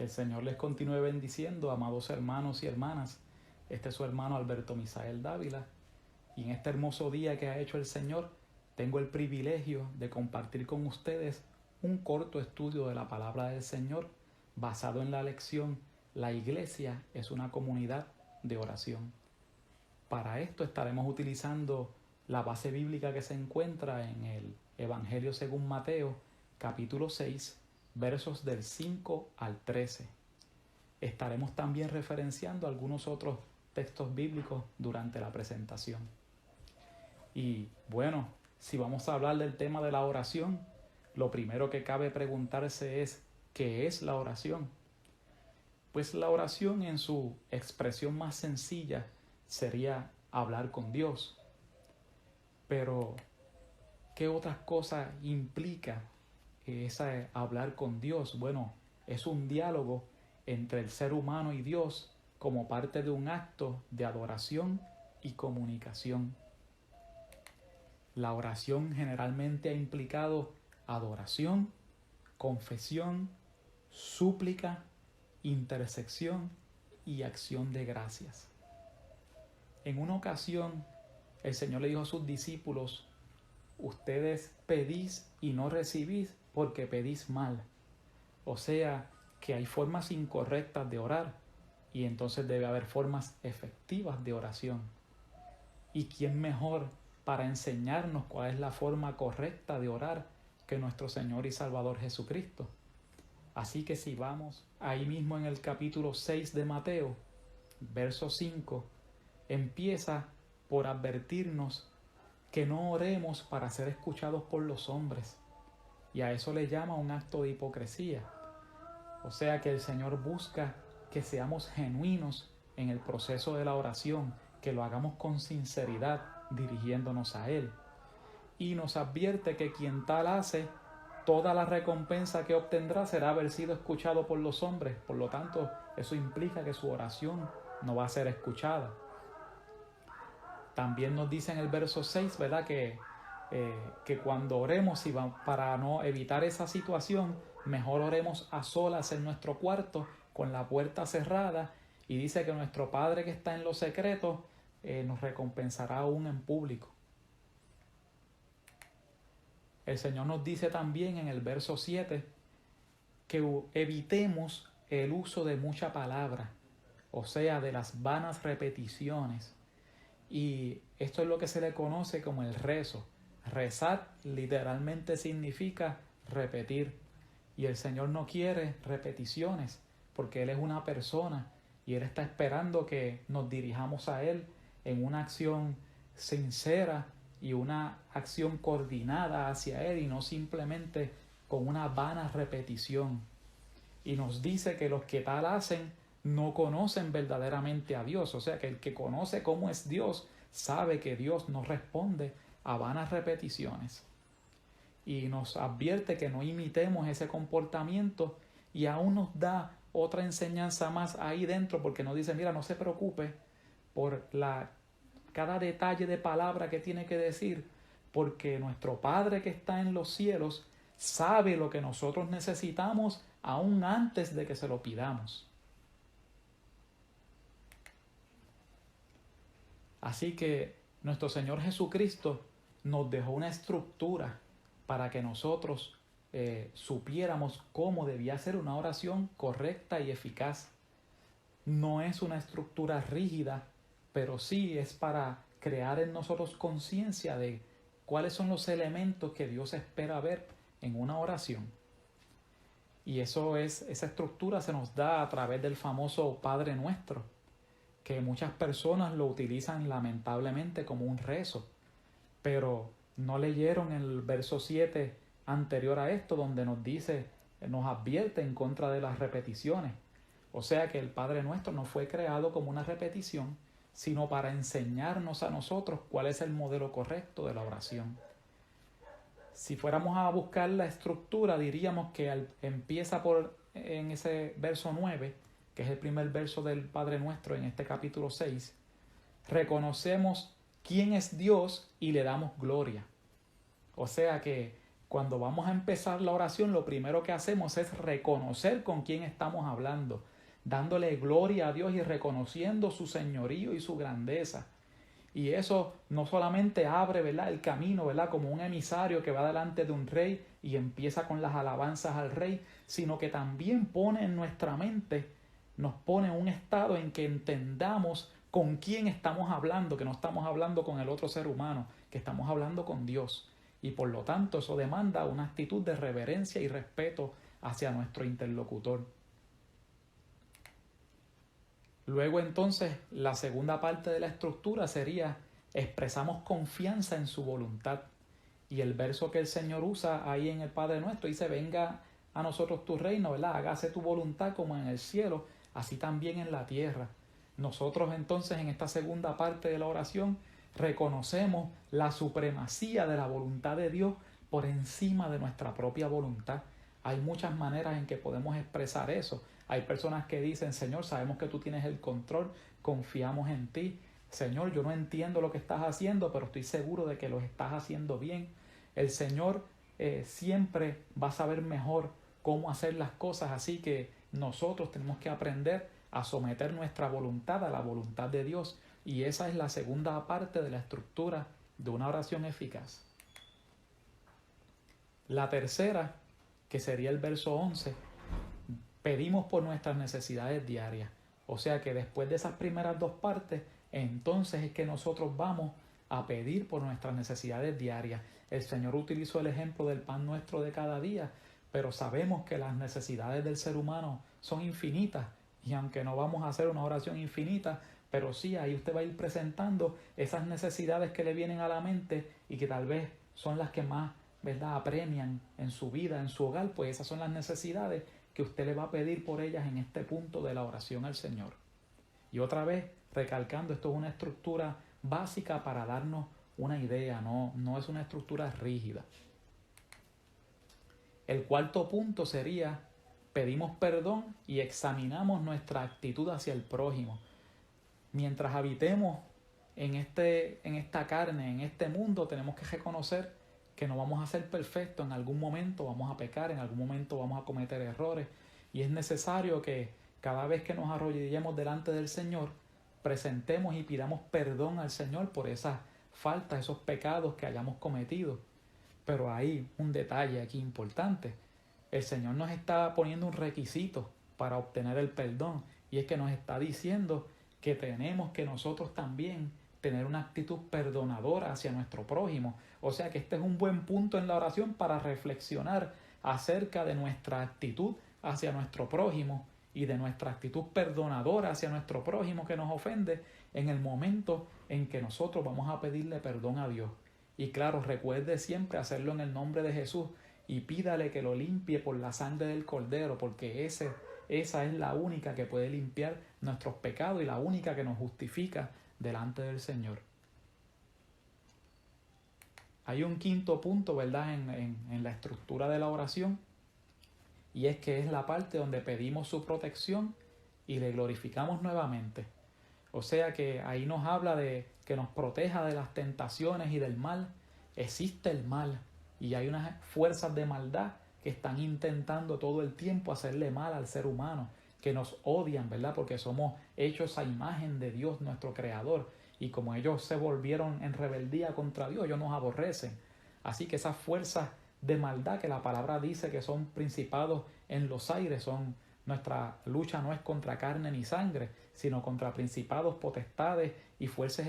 Que el Señor les continúe bendiciendo, amados hermanos y hermanas. Este es su hermano Alberto Misael Dávila. Y en este hermoso día que ha hecho el Señor, tengo el privilegio de compartir con ustedes un corto estudio de la palabra del Señor basado en la lección La Iglesia es una comunidad de oración. Para esto estaremos utilizando la base bíblica que se encuentra en el Evangelio según Mateo, capítulo 6, versos del 5 al 13. Estaremos también referenciando algunos otros textos bíblicos durante la presentación. Y bueno, si vamos a hablar del tema de la oración, lo primero que cabe preguntarse es, ¿qué es la oración? Pues la oración en su expresión más sencilla sería hablar con Dios. Pero, ¿qué otras cosas implica esa hablar con Dios? Bueno, es un diálogo entre el ser humano y Dios como parte de un acto de adoración y comunicación. La oración generalmente ha implicado adoración, confesión, súplica, intersección y acción de gracias. En una ocasión, el Señor le dijo a sus discípulos: ustedes pedís y no recibís porque pedís mal. O sea, que hay formas incorrectas de orar y entonces debe haber formas efectivas de oración. ¿Y quién mejor para enseñarnos cuál es la forma correcta de orar que nuestro Señor y Salvador Jesucristo? Así que si vamos ahí mismo en el capítulo 6 de Mateo, verso 5, empieza por advertirnos que no oremos para ser escuchados por los hombres. Y a eso le llama un acto de hipocresía. O sea que el Señor busca que seamos genuinos en el proceso de la oración, que lo hagamos con sinceridad dirigiéndonos a Él. Y nos advierte que quien tal hace, toda la recompensa que obtendrá será haber sido escuchado por los hombres. Por lo tanto, eso implica que su oración no va a ser escuchada. También nos dice en el verso 6, ¿verdad? Que cuando oremos, para no evitar esa situación, mejor oremos a solas en nuestro cuarto, con la puerta cerrada, y dice que nuestro Padre que está en lo secreto nos recompensará aún en público. El Señor nos dice también en el verso 7 que evitemos el uso de mucha palabra, o sea, de las vanas repeticiones. Y esto es lo que se le conoce como el rezo. Rezar literalmente significa repetir. Y el Señor no quiere repeticiones, porque Él es una persona y Él está esperando que nos dirijamos a Él en una acción sincera y una acción coordinada hacia Él, y no simplemente con una vana repetición. Y nos dice que los que tal hacen no conocen verdaderamente a Dios. O sea que el que conoce cómo es Dios sabe que Dios no responde a vanas repeticiones. Y nos advierte que no imitemos ese comportamiento, y aún nos da otra enseñanza más ahí dentro, porque nos dice: mira, no se preocupe por cada detalle de palabra que tiene que decir, porque nuestro Padre que está en los cielos sabe lo que nosotros necesitamos aún antes de que se lo pidamos. Así que nuestro Señor Jesucristo nos dejó una estructura para que nosotros supiéramos cómo debía ser una oración correcta y eficaz. No es una estructura rígida, pero sí es para crear en nosotros conciencia de cuáles son los elementos que Dios espera ver en una oración. Y esa estructura se nos da a través del famoso Padre Nuestro, que muchas personas lo utilizan lamentablemente como un rezo, pero no leyeron el verso 7 anterior a esto, donde nos advierte en contra de las repeticiones. O sea que el Padre Nuestro no fue creado como una repetición, sino para enseñarnos a nosotros cuál es el modelo correcto de la oración. Si fuéramos a buscar la estructura, diríamos que empieza en ese verso 9, que es el primer verso del Padre Nuestro en este capítulo 6, reconocemos quién es Dios y le damos gloria. O sea que Cuando vamos a empezar la oración, lo primero que hacemos es reconocer con quién estamos hablando, dándole gloria a Dios y reconociendo su señorío y su grandeza. Y eso no solamente abre, ¿verdad?, el camino, ¿verdad?, como un emisario que va delante de un rey y empieza con las alabanzas al rey, sino que también pone en nuestra mente, nos pone en un estado en que entendamos con quién estamos hablando, que no estamos hablando con el otro ser humano, que estamos hablando con Dios. Y por lo tanto eso demanda una actitud de reverencia y respeto hacia nuestro interlocutor. Luego entonces la segunda parte de la estructura sería: expresamos confianza en su voluntad. Y el verso que el Señor usa ahí en el Padre Nuestro dice: venga a nosotros tu reino, ¿verdad? Hágase tu voluntad como en el cielo, así también en la tierra. Nosotros entonces en esta segunda parte de la oración reconocemos la supremacía de la voluntad de Dios por encima de nuestra propia voluntad. Hay muchas maneras en que podemos expresar eso. Hay personas que dicen: Señor, sabemos que tú tienes el control, confiamos en ti. Señor, yo no entiendo lo que estás haciendo, pero estoy seguro de que lo estás haciendo bien. El Señor siempre va a saber mejor cómo hacer las cosas, así que nosotros tenemos que aprender a someter nuestra voluntad a la voluntad de Dios. Y esa es la segunda parte de la estructura de una oración eficaz. La tercera, que sería el verso 11, pedimos por nuestras necesidades diarias. O sea que después de esas primeras dos partes, entonces es que nosotros vamos a pedir por nuestras necesidades diarias. El Señor utilizó el ejemplo del pan nuestro de cada día, pero sabemos que las necesidades del ser humano son infinitas. Y aunque no vamos a hacer una oración infinita, pero sí ahí usted va a ir presentando esas necesidades que le vienen a la mente y que tal vez son las que más, ¿verdad?, apremian en su vida, en su hogar. Pues esas son las necesidades que usted le va a pedir por ellas en este punto de la oración al Señor. Y otra vez, recalcando, esto es una estructura básica para darnos una idea, no es una estructura rígida. El cuarto punto sería: pedimos perdón y examinamos nuestra actitud hacia el prójimo. Mientras habitemos en esta carne, en este mundo, tenemos que reconocer que no vamos a ser perfectos. En algún momento vamos a pecar, en algún momento vamos a cometer errores, y es necesario que cada vez que nos arrodillemos delante del Señor, presentemos y pidamos perdón al Señor por esas faltas, esos pecados que hayamos cometido. Pero hay un detalle aquí importante: el Señor nos está poniendo un requisito para obtener el perdón, y es que nos está diciendo que tenemos que nosotros también tener una actitud perdonadora hacia nuestro prójimo. O sea que este es un buen punto en la oración para reflexionar acerca de nuestra actitud hacia nuestro prójimo y de nuestra actitud perdonadora hacia nuestro prójimo que nos ofende en el momento en que nosotros vamos a pedirle perdón a Dios. Y claro, recuerde siempre hacerlo en el nombre de Jesús y pídale que lo limpie por la sangre del Cordero, porque esa es la única que puede limpiar nuestros pecados y la única que nos justifica delante del Señor. Hay un quinto punto, ¿verdad?, en la estructura de la oración, y es que es la parte donde pedimos su protección y le glorificamos nuevamente. O sea que ahí nos habla de que nos proteja de las tentaciones y del mal. Existe el mal y hay unas fuerzas de maldad que están intentando todo el tiempo hacerle mal al ser humano, que nos odian, ¿verdad?, porque somos hechos a imagen de Dios, nuestro Creador, y como ellos se volvieron en rebeldía contra Dios, ellos nos aborrecen. Así que esas fuerzas de maldad que la palabra dice que son principados en los aires, nuestra lucha no es contra carne ni sangre, sino contra principados, potestades y fuerzas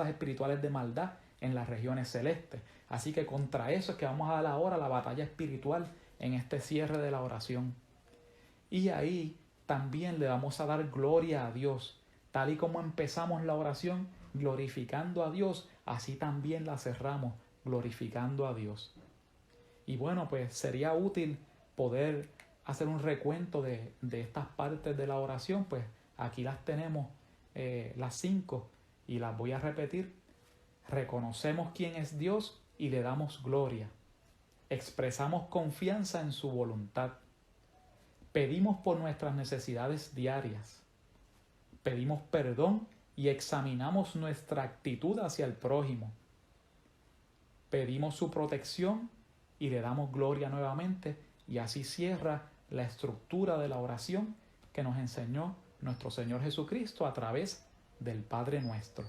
espirituales de maldad en las regiones celestes. Así que contra eso es que vamos a dar ahora la batalla espiritual en este cierre de la oración. Y ahí también le vamos a dar gloria a Dios. Tal y como empezamos la oración glorificando a Dios, así también la cerramos glorificando a Dios. Y bueno, pues sería útil poder hacer un recuento de estas partes de la oración. Pues aquí las tenemos, las 5, y las voy a repetir. Reconocemos quién es Dios y le damos gloria. Expresamos confianza en su voluntad. Pedimos por nuestras necesidades diarias. Pedimos perdón y examinamos nuestra actitud hacia el prójimo. Pedimos su protección y le damos gloria nuevamente, y así cierra la estructura de la oración que nos enseñó nuestro Señor Jesucristo a través del Padre Nuestro.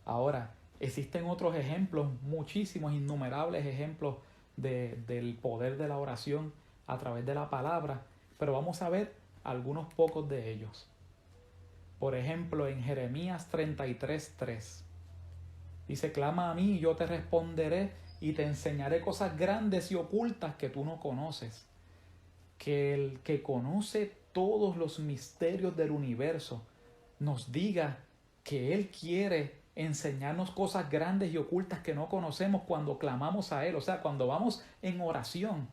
Ahora, existen otros ejemplos, muchísimos, innumerables ejemplos del poder de la oración a través de la palabra, pero vamos a ver algunos pocos de ellos. Por ejemplo, en Jeremías 33:3 dice: clama a mí y yo te responderé y te enseñaré cosas grandes y ocultas que tú no conoces. Que el que conoce todos los misterios del universo nos diga que Él quiere enseñarnos cosas grandes y ocultas que no conocemos cuando clamamos a Él, o sea, cuando vamos en oración.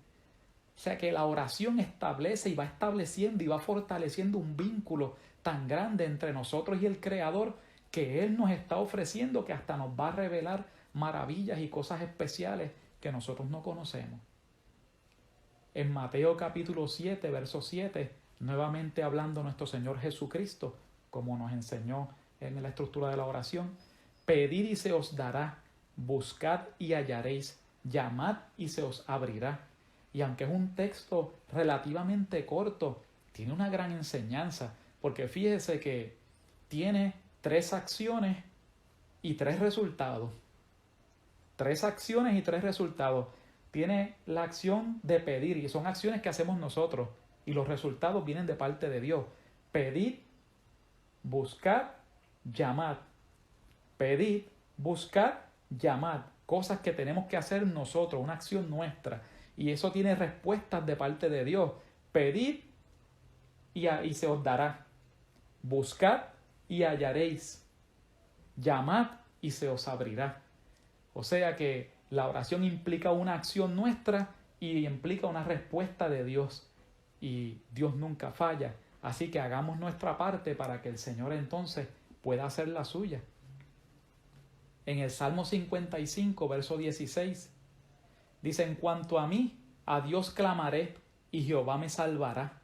O sea, que la oración establece y va estableciendo y va fortaleciendo un vínculo tan grande entre nosotros y el Creador, que Él nos está ofreciendo, que hasta nos va a revelar maravillas y cosas especiales que nosotros no conocemos. En Mateo capítulo 7, verso 7, nuevamente hablando nuestro Señor Jesucristo, como nos enseñó en la estructura de la oración: pedid y se os dará, buscad y hallaréis, llamad y se os abrirá. Y aunque es un texto relativamente corto, tiene una gran enseñanza, porque fíjese que tiene 3 acciones y 3 resultados. 3 acciones y 3 resultados. Tiene la acción de pedir, y son acciones que hacemos nosotros, y los resultados vienen de parte de Dios. Pedid, buscad, llamad. Pedid, buscad, llamad. Cosas que tenemos que hacer nosotros, una acción nuestra. Y eso tiene respuestas de parte de Dios. Pedid y se os dará. Buscad y hallaréis. Llamad y se os abrirá. O sea que la oración implica una acción nuestra y implica una respuesta de Dios. Y Dios nunca falla. Así que hagamos nuestra parte para que el Señor entonces pueda hacer la suya. En el Salmo 55, verso 16, dice: en cuanto a mí, a Dios clamaré y Jehová me salvará.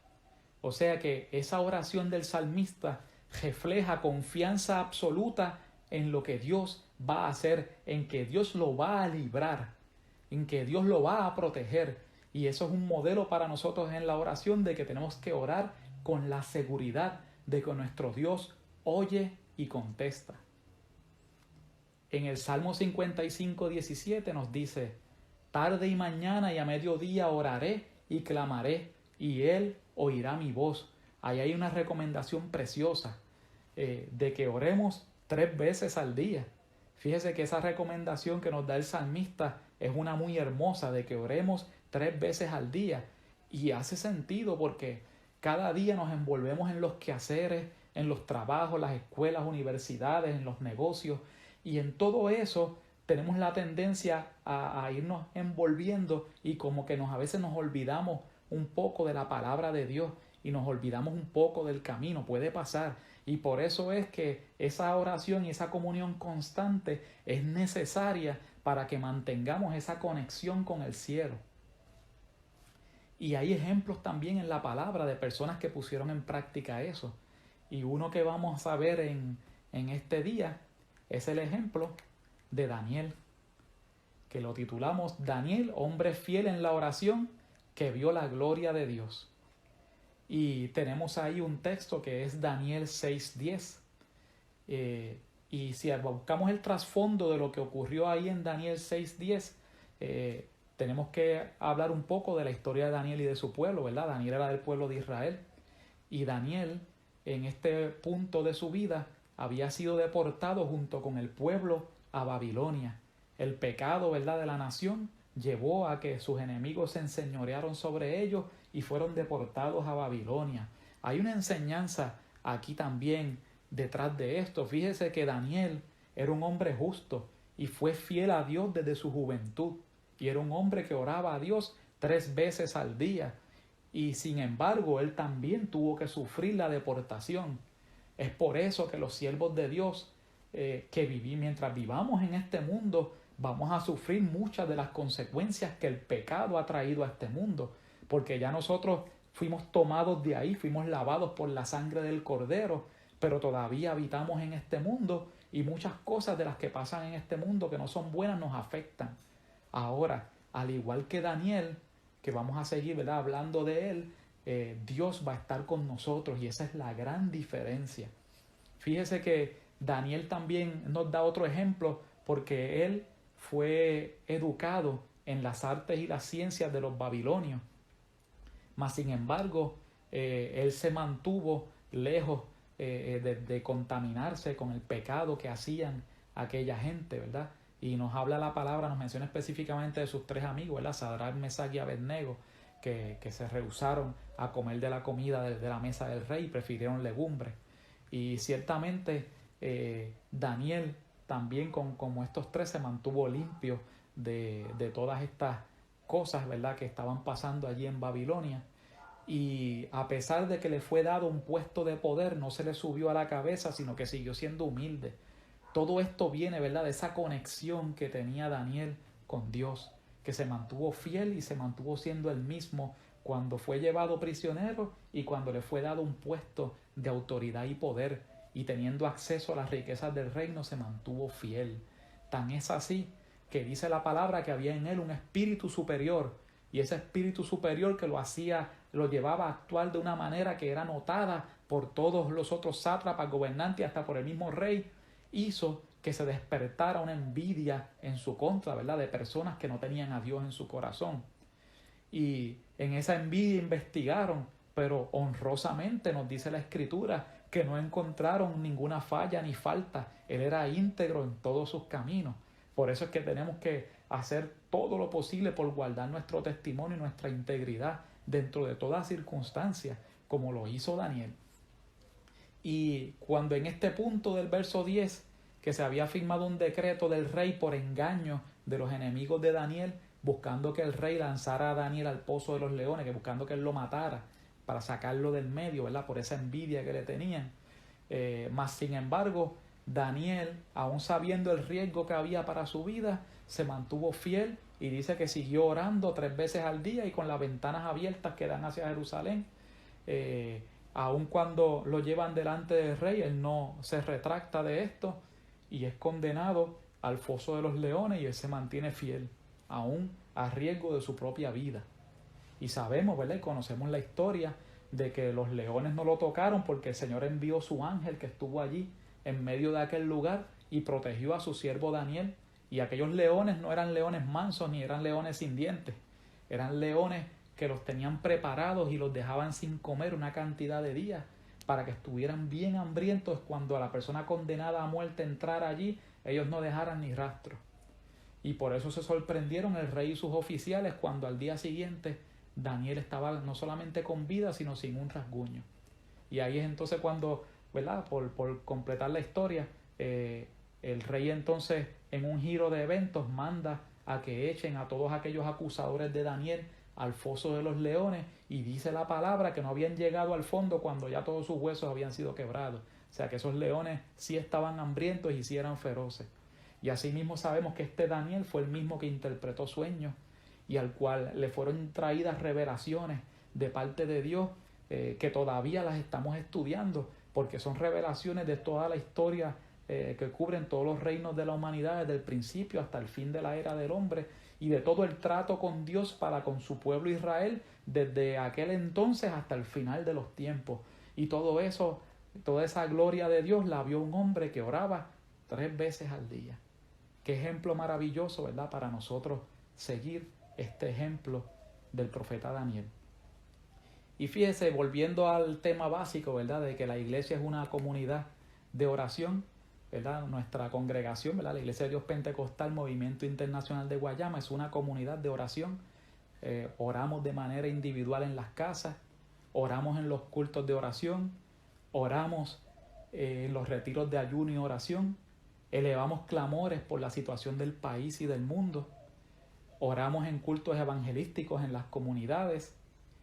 O sea que esa oración del salmista refleja confianza absoluta en lo que Dios va a hacer, en que Dios lo va a librar, en que Dios lo va a proteger. Y eso es un modelo para nosotros en la oración, de que tenemos que orar con la seguridad de que nuestro Dios oye y contesta. En el Salmo 55, 17 nos dice: tarde y mañana y a mediodía oraré y clamaré, y Él oirá mi voz. Ahí hay una recomendación preciosa de que oremos 3 veces al día. Fíjese que esa recomendación que nos da el salmista es una muy hermosa, de que oremos 3 veces al día. Y hace sentido, porque cada día nos envolvemos en los quehaceres, en los trabajos, las escuelas, universidades, en los negocios, y en todo eso tenemos la tendencia a irnos envolviendo, y como que a veces nos olvidamos un poco de la palabra de Dios y nos olvidamos un poco del camino. Puede pasar, y por eso es que esa oración y esa comunión constante es necesaria para que mantengamos esa conexión con el cielo. Y hay ejemplos también en la palabra de personas que pusieron en práctica eso, y uno que vamos a ver en este día es el ejemplo de Daniel, que lo titulamos: Daniel, hombre fiel en la oración, que vio la gloria de Dios. Y tenemos ahí un texto que es Daniel 6:10. Y si buscamos el trasfondo de lo que ocurrió ahí en Daniel 6:10, tenemos que hablar un poco de la historia de Daniel y de su pueblo, ¿verdad? Daniel era del pueblo de Israel. Y Daniel, en este punto de su vida, había sido deportado junto con el pueblo a Babilonia. El pecado, ¿verdad?, de la nación llevó a que sus enemigos se enseñorearon sobre ellos y fueron deportados a Babilonia. Hay una enseñanza aquí también detrás de esto. Fíjese que Daniel era un hombre justo y fue fiel a Dios desde su juventud. Y era un hombre que oraba a Dios 3 veces al día. Y sin embargo, él también tuvo que sufrir la deportación. Es por eso que los siervos de Dios, mientras vivamos en este mundo, vamos a sufrir muchas de las consecuencias que el pecado ha traído a este mundo, porque ya nosotros fuimos tomados de ahí, fuimos lavados por la sangre del Cordero, pero todavía habitamos en este mundo, y muchas cosas de las que pasan en este mundo que no son buenas nos afectan. Ahora, al igual que Daniel, que vamos a seguir, ¿verdad?, hablando de él, Dios va a estar con nosotros, y esa es la gran diferencia. Fíjese que Daniel también nos da otro ejemplo, porque él fue educado en las artes y las ciencias de los babilonios, mas sin embargo él se mantuvo lejos de contaminarse con el pecado que hacían aquella gente, ¿verdad? Y nos habla la palabra, nos menciona específicamente de sus 3 amigos, ¿verdad? Sadrach, Mesach y Abednego, que se rehusaron a comer de la comida de la mesa del rey y prefirieron legumbres. Y ciertamente Daniel también, como estos 3, se mantuvo limpio de todas estas cosas, ¿verdad?, que estaban pasando allí en Babilonia. Y a pesar de que le fue dado un puesto de poder, no se le subió a la cabeza, sino que siguió siendo humilde. Todo esto viene, ¿verdad?, de esa conexión que tenía Daniel con Dios, que se mantuvo fiel y se mantuvo siendo el mismo cuando fue llevado prisionero y cuando le fue dado un puesto de autoridad y poder, y teniendo acceso a las riquezas del reino se mantuvo fiel. Tan es así que dice la palabra que había en él un espíritu superior, y ese espíritu superior que lo llevaba a actuar de una manera que era notada por todos los otros sátrapas, gobernantes y hasta por el mismo rey, hizo que se despertara una envidia en su contra, ¿verdad?, de personas que no tenían a Dios en su corazón. Y en esa envidia investigaron, pero honrosamente nos dice la Escritura que no encontraron ninguna falla ni falta. Él era íntegro en todos sus caminos. Por eso es que tenemos que hacer todo lo posible por guardar nuestro testimonio y nuestra integridad dentro de todas circunstancias, como lo hizo Daniel. Y cuando en este punto del verso 10, que se había firmado un decreto del rey por engaño de los enemigos de Daniel, buscando que el rey lanzara a Daniel al pozo de los leones, que buscando que él lo matara para sacarlo del medio, ¿verdad?, por esa envidia que le tenían. Mas sin embargo, Daniel, aún sabiendo el riesgo que había para su vida, se mantuvo fiel, y dice que siguió orando 3 veces al día y con las ventanas abiertas que dan hacia Jerusalén. Aun cuando lo llevan delante del rey, él no se retracta de esto y es condenado al foso de los leones, y él se mantiene fiel, aún a riesgo de su propia vida. Y sabemos, ¿verdad?, y conocemos la historia de que los leones no lo tocaron porque el Señor envió su ángel que estuvo allí en medio de aquel lugar y protegió a su siervo Daniel. Y aquellos leones no eran leones mansos ni eran leones sin dientes, eran leones que los tenían preparados y los dejaban sin comer una cantidad de días para que estuvieran bien hambrientos cuando a la persona condenada a muerte entrara allí, ellos no dejaran ni rastro. Y por eso se sorprendieron el rey y sus oficiales cuando al día siguiente Daniel estaba no solamente con vida, sino sin un rasguño. Y ahí es entonces cuando, ¿verdad?, por completar la historia, el rey entonces, en un giro de eventos, manda a que echen a todos aquellos acusadores de Daniel al foso de los leones, y dice la palabra que no habían llegado al fondo cuando ya todos sus huesos habían sido quebrados. O sea que esos leones sí estaban hambrientos y sí eran feroces. Y asimismo sabemos que este Daniel fue el mismo que interpretó sueños y al cual le fueron traídas revelaciones de parte de Dios, que todavía las estamos estudiando, porque son revelaciones de toda la historia que cubren todos los reinos de la humanidad, desde el principio hasta el fin de la era del hombre, y de todo el trato con Dios para con su pueblo Israel, desde aquel entonces hasta el final de los tiempos. Y todo eso, toda esa gloria de Dios la vio un hombre que oraba 3 veces al día. Qué ejemplo maravilloso, ¿verdad?, para nosotros seguir este ejemplo del profeta Daniel. Y fíjese, volviendo al tema básico, ¿verdad?, de que la iglesia es una comunidad de oración, ¿verdad? Nuestra congregación, ¿verdad?, la Iglesia de Dios Pentecostal Movimiento Internacional de Guayama, es una comunidad de oración. Oramos de manera individual en las casas, oramos en los cultos de oración, oramos en los retiros de ayuno y oración, elevamos clamores por la situación del país y del mundo, oramos en cultos evangelísticos en las comunidades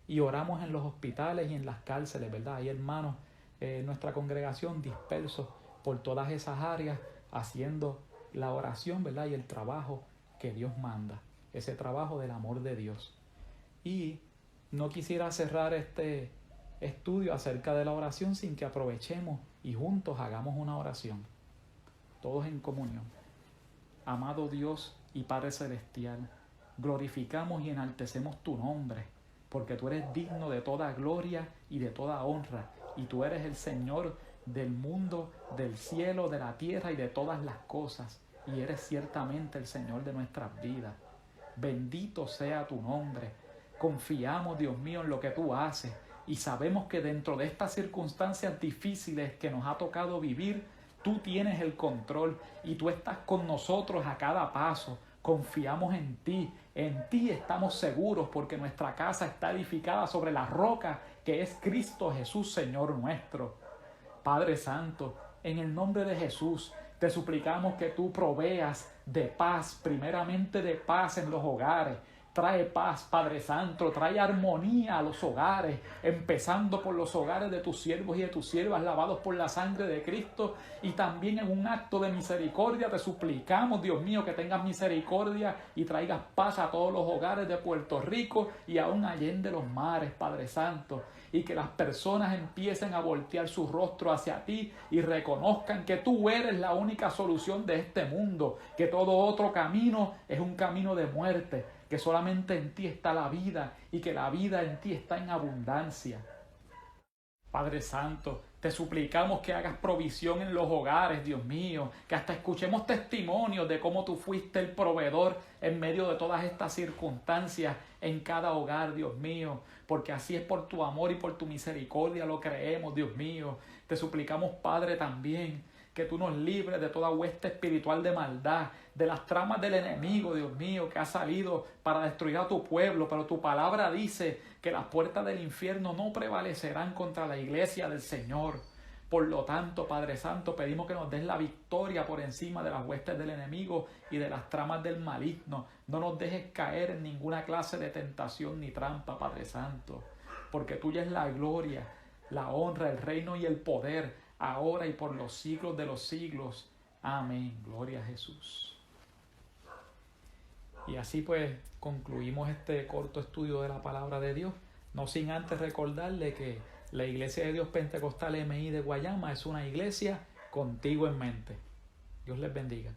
y oramos en los hospitales y en las cárceles, ¿verdad? Hay hermanos en nuestra congregación dispersos por todas esas áreas haciendo la oración, ¿verdad?, y el trabajo que Dios manda, ese trabajo del amor de Dios. Y no quisiera cerrar este estudio acerca de la oración sin que aprovechemos y juntos hagamos una oración, todos en comunión. Amado Dios y Padre Celestial, glorificamos y enaltecemos tu nombre, porque tú eres digno de toda gloria y de toda honra, y tú eres el Señor del mundo, del cielo, de la tierra y de todas las cosas, y eres ciertamente el Señor de nuestras vidas. Bendito sea tu nombre. Confiamos, Dios mío, en lo que tú haces, y sabemos que dentro de estas circunstancias difíciles que nos ha tocado vivir, tú tienes el control y tú estás con nosotros a cada paso. Confiamos en ti estamos seguros, porque nuestra casa está edificada sobre la roca que es Cristo Jesús, Señor nuestro. Padre Santo, en el nombre de Jesús, te suplicamos que tú proveas de paz, primeramente de paz en los hogares. Trae paz, Padre Santo, trae armonía a los hogares, empezando por los hogares de tus siervos y de tus siervas lavados por la sangre de Cristo, y también en un acto de misericordia te suplicamos, Dios mío, que tengas misericordia y traigas paz a todos los hogares de Puerto Rico y aún allende los mares, Padre Santo, y que las personas empiecen a voltear su rostro hacia ti y reconozcan que tú eres la única solución de este mundo, que todo otro camino es un camino de muerte, que solamente en ti está la vida y que la vida en ti está en abundancia. Padre Santo, te suplicamos que hagas provisión en los hogares, Dios mío, que hasta escuchemos testimonios de cómo tú fuiste el proveedor en medio de todas estas circunstancias en cada hogar, Dios mío, porque así es por tu amor y por tu misericordia lo creemos, Dios mío. Te suplicamos, Padre, también que tú nos libres de toda hueste espiritual de maldad, de las tramas del enemigo, Dios mío, que ha salido para destruir a tu pueblo, pero tu palabra dice que las puertas del infierno no prevalecerán contra la iglesia del Señor. Por lo tanto, Padre Santo, pedimos que nos des la victoria por encima de las huestes del enemigo y de las tramas del maligno. No nos dejes caer en ninguna clase de tentación ni trampa, Padre Santo, porque tuya es la gloria, la honra, el reino y el poder, ahora y por los siglos de los siglos. Amén. Gloria a Jesús. Y así pues concluimos este corto estudio de la palabra de Dios, no sin antes recordarle que la Iglesia de Dios Pentecostal MI de Guayama es una iglesia contigo en mente. Dios les bendiga.